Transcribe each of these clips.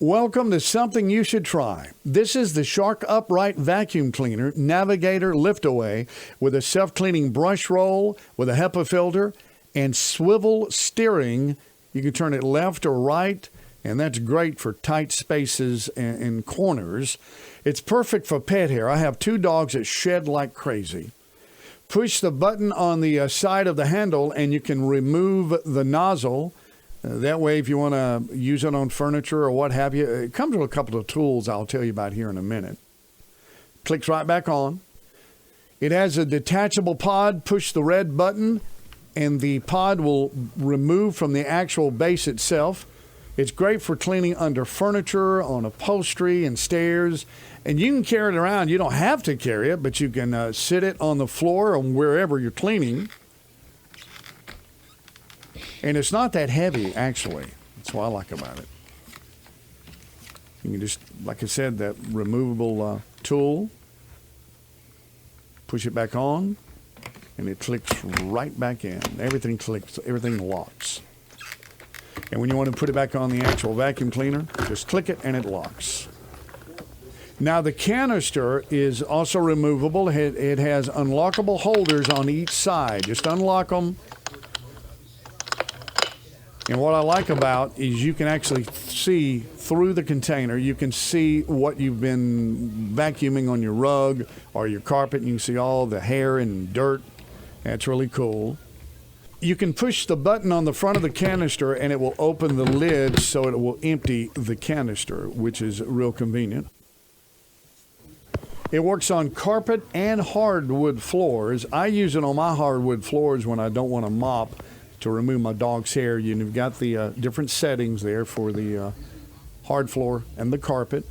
Welcome to something you should try. This is the Shark Upright Vacuum Cleaner Navigator Lift-Away with a self-cleaning brush roll with a HEPA filter and swivel steering. You can turn it left or right, and that's great for tight spaces and corners. It's perfect for pet hair. I have 2 dogs that shed like crazy. Push the button on the side of the handle, and you can remove the nozzle. That way, if you want to use it on furniture or what have you, it comes with a couple of tools I'll tell you about here in a minute. Clicks right back on. It has a detachable pod. Push the red button, and the pod will remove from the actual base itself. It's great for cleaning under furniture, on upholstery, and stairs. And you can carry it around. You don't have to carry it, but you can sit it on the floor or wherever you're cleaning. And it's not that heavy, actually. That's what I like about it. You can just, like I said, that removable tool, push it back on, and it clicks right back in. Everything clicks, everything locks. And when you want to put it back on the actual vacuum cleaner, just click it and it locks. Now, the canister is also removable. It has unlockable holders on each side. Just unlock them. And what I like about is you can actually see through the container. You can see what you've been vacuuming on your rug or your carpet, and you can see all the hair and dirt. That's really cool. You can push the button on the front of the canister, and it will open the lid so it will empty the canister, which is real convenient. It works on carpet and hardwood floors. I use it on my hardwood floors when I don't want to mop to remove my dog's hair. You've got the different settings there for the hard floor and the carpet.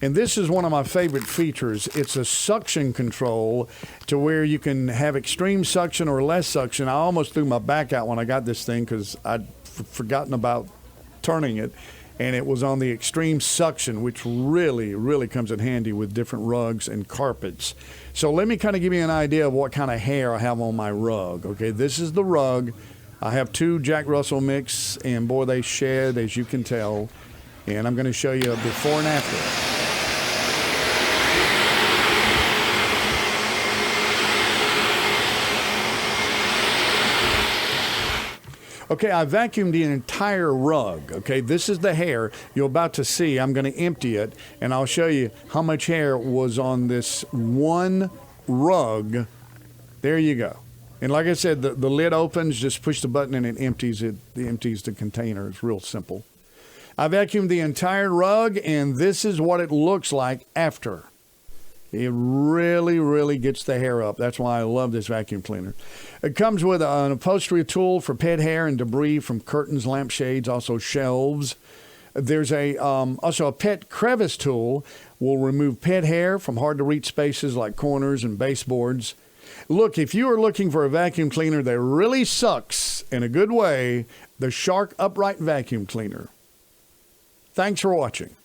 And this is one of my favorite features. It's a suction control to where you can have extreme suction or less suction. I almost threw my back out when I got this thing because I'd forgotten about turning it. And it was on the extreme suction, which really, really comes in handy with different rugs and carpets. So let me kind of give you an idea of what kind of hair I have on my rug. Okay, this is the rug. I have 2 Jack Russell mix, and boy, they shed, as you can tell. And I'm going to show you a before and after. Okay, I vacuumed the entire rug. Okay, this is the hair you're about to see. I'm going to empty it, and I'll show you how much hair was on this one rug. There you go. And like I said, the lid opens, just push the button and it empties it. It empties the container. It's real simple. I vacuumed the entire rug, and this is what it looks like after. It really, really gets the hair up. That's why I love this vacuum cleaner. It comes with an upholstery tool for pet hair and debris from curtains, lampshades, also shelves. There's also a pet crevice tool. Will remove pet hair from hard-to-reach spaces like corners and baseboards. Look, if you are looking for a vacuum cleaner that really sucks in a good way, the Shark Upright Vacuum Cleaner. Thanks for watching.